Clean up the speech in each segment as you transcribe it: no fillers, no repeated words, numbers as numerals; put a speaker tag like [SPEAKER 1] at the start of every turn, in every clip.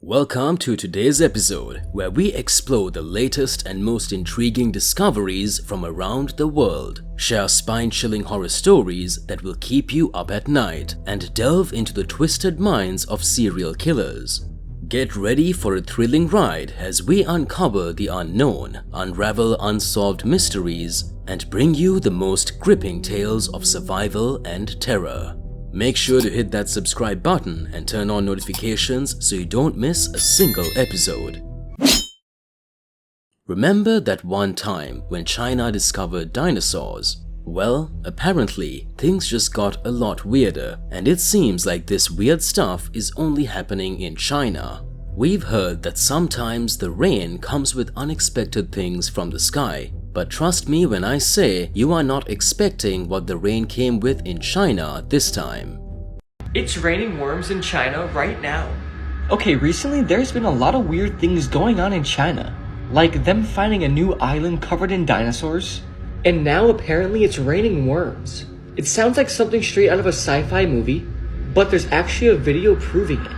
[SPEAKER 1] Welcome to today's episode, where we explore the latest and most intriguing discoveries from around the world, share spine-chilling horror stories that will keep you up at night, and delve into the twisted minds of serial killers. Get ready for a thrilling ride as we uncover the unknown, unravel unsolved mysteries, and bring you the most gripping tales of survival and terror. Make sure to hit that subscribe button and turn on notifications so you don't miss a single episode. Remember that one time when China discovered dinosaurs? Well, apparently, things just got a lot weirder, and it seems like this weird stuff is only happening in China. We've heard that sometimes the rain comes with unexpected things from the sky, but trust me when I say you are not expecting what the rain came with in China this time.
[SPEAKER 2] It's raining worms in China right now. Okay, recently there's been a lot of weird things going on in China, like them finding a new island covered in dinosaurs. And now apparently it's raining worms. It sounds like something straight out of a sci-fi movie, but there's actually a video proving it.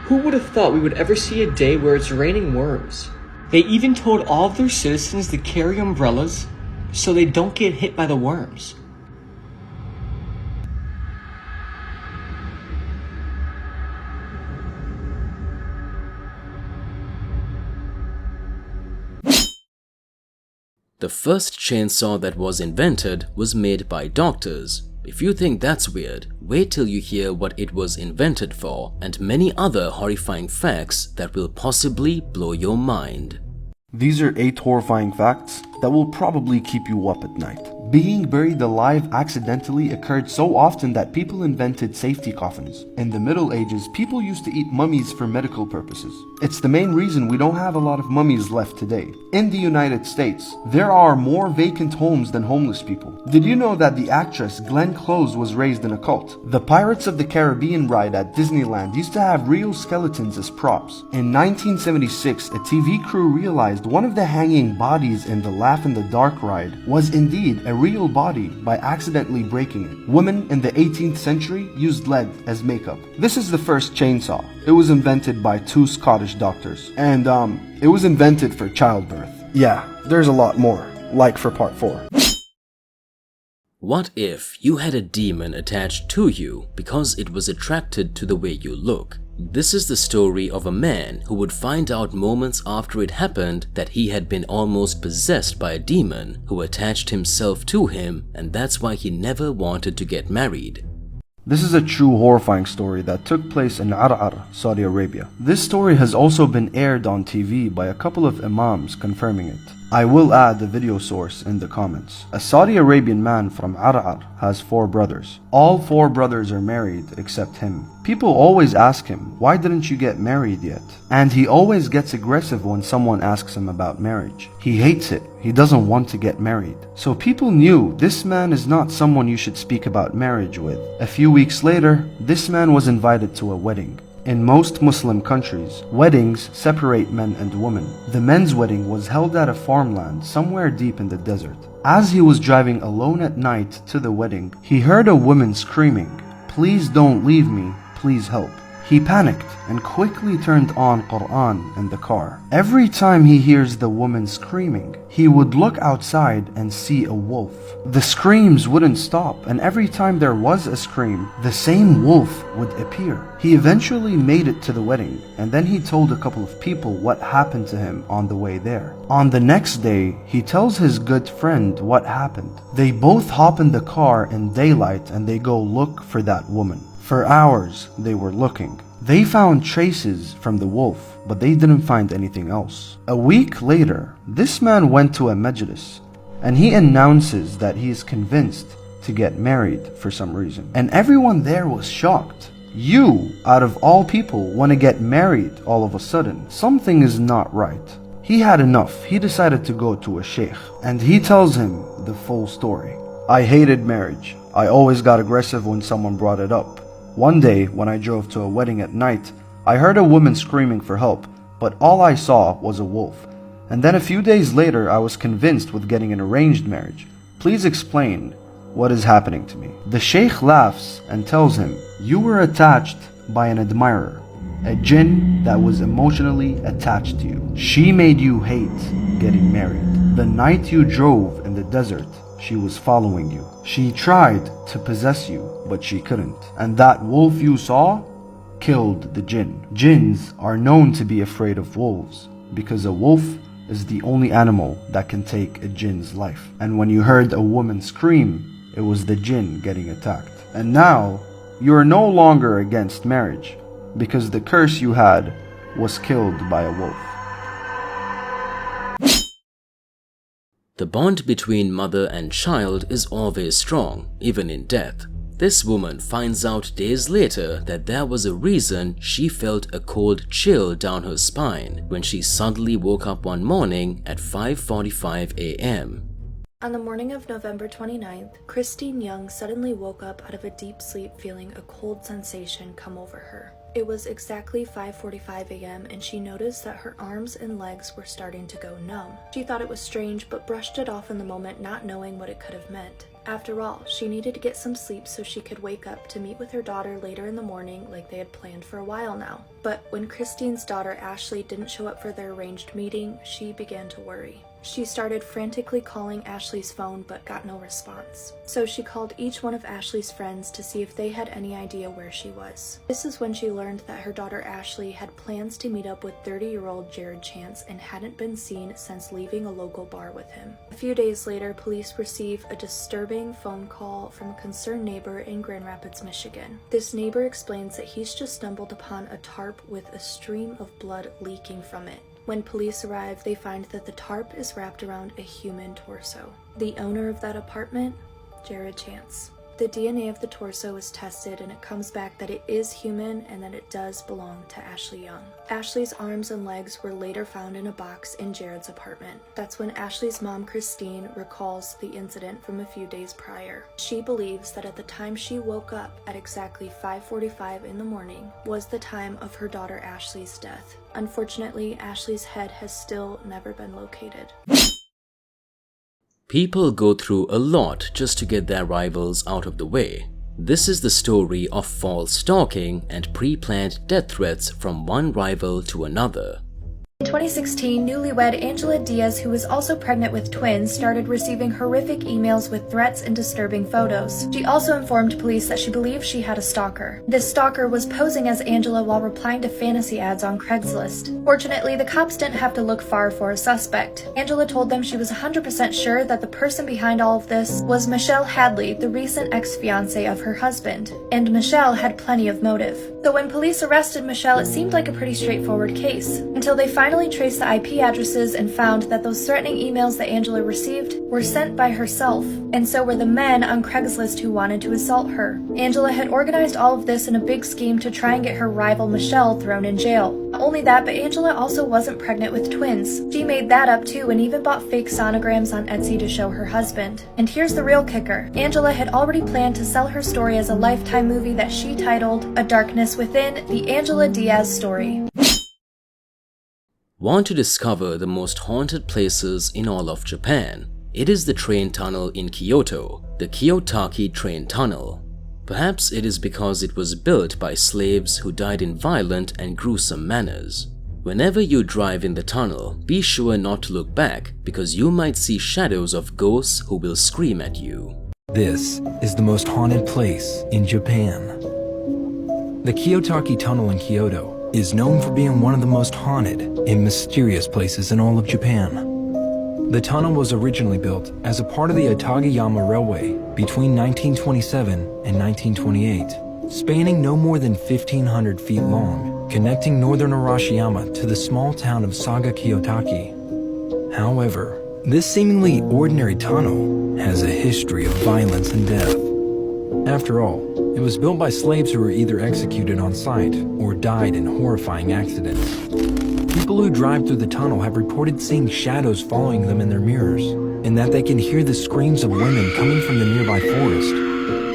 [SPEAKER 2] Who would have thought we would ever see a day where it's raining worms? They even told all of their citizens to carry umbrellas so they don't get hit by the worms.
[SPEAKER 1] The first chainsaw that was invented was made by doctors. If you think that's weird, wait till you hear what it was invented for and many other horrifying facts that will possibly blow your mind.
[SPEAKER 3] These are 8 horrifying facts that will probably keep you up at night. Being buried alive accidentally occurred so often that people invented safety coffins. In the Middle Ages, people used to eat mummies for medical purposes. It's the main reason we don't have a lot of mummies left today. In the United States, there are more vacant homes than homeless people. Did you know that the actress Glenn Close was raised in a cult? The Pirates of the Caribbean ride at Disneyland used to have real skeletons as props. In 1976, a TV crew realized one of the hanging bodies in the Laugh in the Dark ride was indeed a real body by accidentally breaking it. Women in the 18th century used lead as makeup. This is the first chainsaw. It was invented by 2 Scottish doctors. And it was invented for childbirth. Yeah, there's a lot more. Like for part 4.
[SPEAKER 1] What if you had a demon attached to you because it was attracted to the way you look? This is the story of a man who would find out moments after it happened that he had been almost possessed by a demon who attached himself to him, and that's why he never wanted to get married.
[SPEAKER 3] This is a true horrifying story that took place in Ar'ar, Saudi Arabia. This story has also been aired on TV by a couple of imams confirming it. I will add the video source in the comments. A Saudi Arabian man from Ar'ar has 4 brothers. All 4 brothers are married except him. People always ask him, why didn't you get married yet? And he always gets aggressive when someone asks him about marriage. He hates it. He doesn't want to get married. So people knew this man is not someone you should speak about marriage with. A few weeks later, this man was invited to a wedding. In most Muslim countries, weddings separate men and women. The men's wedding was held at a farmland somewhere deep in the desert. As he was driving alone at night to the wedding, he heard a woman screaming, "Please don't leave me, please help." He panicked and quickly turned on Quran in the car. Every time he hears the woman screaming, he would look outside and see a wolf. The screams wouldn't stop, and every time there was a scream, the same wolf would appear. He eventually made it to the wedding, and then he told a couple of people what happened to him on the way there. On the next day, he tells his good friend what happened. They both hop in the car in daylight and they go look for that woman. For hours, they were looking. They found traces from the wolf, but they didn't find anything else. A week later, this man went to a majlis, and he announces that he is convinced to get married for some reason. And everyone there was shocked. You, out of all people, want to get married all of a sudden. Something is not right. He had enough. He decided to go to a sheikh, and he tells him the full story. I hated marriage. I always got aggressive when someone brought it up. One day, when I drove to a wedding at night, I heard a woman screaming for help, but all I saw was a wolf. And then a few days later, I was convinced with getting an arranged marriage. Please explain what is happening to me. The sheikh laughs and tells him, you were attached by an admirer. A jinn that was emotionally attached to you. She made you hate getting married. The night you drove in the desert, she was following you. She tried to possess you, but she couldn't. And that wolf you saw killed the jinn. Jinns are known to be afraid of wolves because a wolf is the only animal that can take a jinn's life. And when you heard a woman scream, it was the jinn getting attacked. And now, you are no longer against marriage because the curse you had was killed by a wolf.
[SPEAKER 1] The bond between mother and child is always strong, even in death. This woman finds out days later that there was a reason she felt a cold chill down her spine when she suddenly woke up one morning at 5:45 a.m.
[SPEAKER 4] On the morning of November 29th, Christine Young suddenly woke up out of a deep sleep feeling a cold sensation come over her. It was exactly 5:45 a.m. and she noticed that her arms and legs were starting to go numb. She thought it was strange but brushed it off in the moment, not knowing what it could have meant. After all, she needed to get some sleep so she could wake up to meet with her daughter later in the morning like they had planned for a while now. But when Christine's daughter Ashley didn't show up for their arranged meeting, she began to worry. She started frantically calling Ashley's phone but got no response. So she called each one of Ashley's friends to see if they had any idea where she was. This is when she learned that her daughter Ashley had plans to meet up with 30-year-old Jared Chance and hadn't been seen since leaving a local bar with him. A few days later, police receive a disturbing phone call from a concerned neighbor in Grand Rapids, Michigan. This neighbor explains that he's just stumbled upon a tarp with a stream of blood leaking from it. When police arrive, they find that the tarp is wrapped around a human torso. The owner of that apartment? Jared Chance. The DNA of the torso is tested and it comes back that it is human and that it does belong to Ashley Young. Ashley's arms and legs were later found in a box in Jared's apartment. That's when Ashley's mom, Christine, recalls the incident from a few days prior. She believes that at the time she woke up at exactly 5:45 in the morning was the time of her daughter Ashley's death. Unfortunately, Ashley's head has still never been located.
[SPEAKER 1] People go through a lot just to get their rivals out of the way. This is the story of false stalking and pre-planned death threats from one rival to another.
[SPEAKER 4] In 2016, newlywed Angela Diaz, who was also pregnant with twins, started receiving horrific emails with threats and disturbing photos. She also informed police that she believed she had a stalker. This stalker was posing as Angela while replying to fantasy ads on Craigslist. Fortunately, the cops didn't have to look far for a suspect. Angela told them she was 100% sure that the person behind all of this was Michelle Hadley, the recent ex-fiancée of her husband. And Michelle had plenty of motive. So when police arrested Michelle, it seemed like a pretty straightforward case, until they finally traced the IP addresses and found that those threatening emails that Angela received were sent by herself, and so were the men on Craigslist who wanted to assault her. Angela had organized all of this in a big scheme to try and get her rival Michelle thrown in jail. Not only that, but Angela also wasn't pregnant with twins. She made that up too and even bought fake sonograms on Etsy to show her husband. And here's the real kicker. Angela had already planned to sell her story as a Lifetime movie that she titled A Darkness Within: The Angela Diaz Story.
[SPEAKER 1] Want to discover the most haunted places in all of Japan? It is the train tunnel in Kyoto, the Kiyotaki Train Tunnel. Perhaps it is because it was built by slaves who died in violent and gruesome manners. Whenever you drive in the tunnel, be sure not to look back because you might see shadows of ghosts who will scream at you.
[SPEAKER 5] This is the most haunted place in Japan. The Kiyotaki Tunnel in Kyoto is known for being one of the most haunted and mysterious places in all of Japan. The tunnel was originally built as a part of the Atagayama Railway between 1927 and 1928, spanning no more than 1,500 feet long, connecting northern Arashiyama to the small town of Saga Kiyotaki. However, this seemingly ordinary tunnel has a history of violence and death. After all, it was built by slaves who were either executed on sight or died in horrifying accidents. People who drive through the tunnel have reported seeing shadows following them in their mirrors, and that they can hear the screams of women coming from the nearby forest.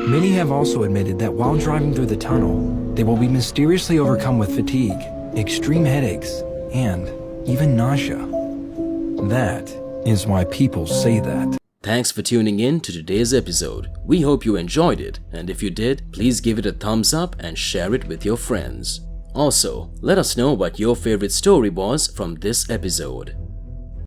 [SPEAKER 5] Many have also admitted that while driving through the tunnel, they will be mysteriously overcome with fatigue, extreme headaches, and even nausea. That is why people say that.
[SPEAKER 1] Thanks for tuning in to today's episode. We hope you enjoyed it, and if you did, please give it a thumbs up and share it with your friends. Also, let us know what your favorite story was from this episode.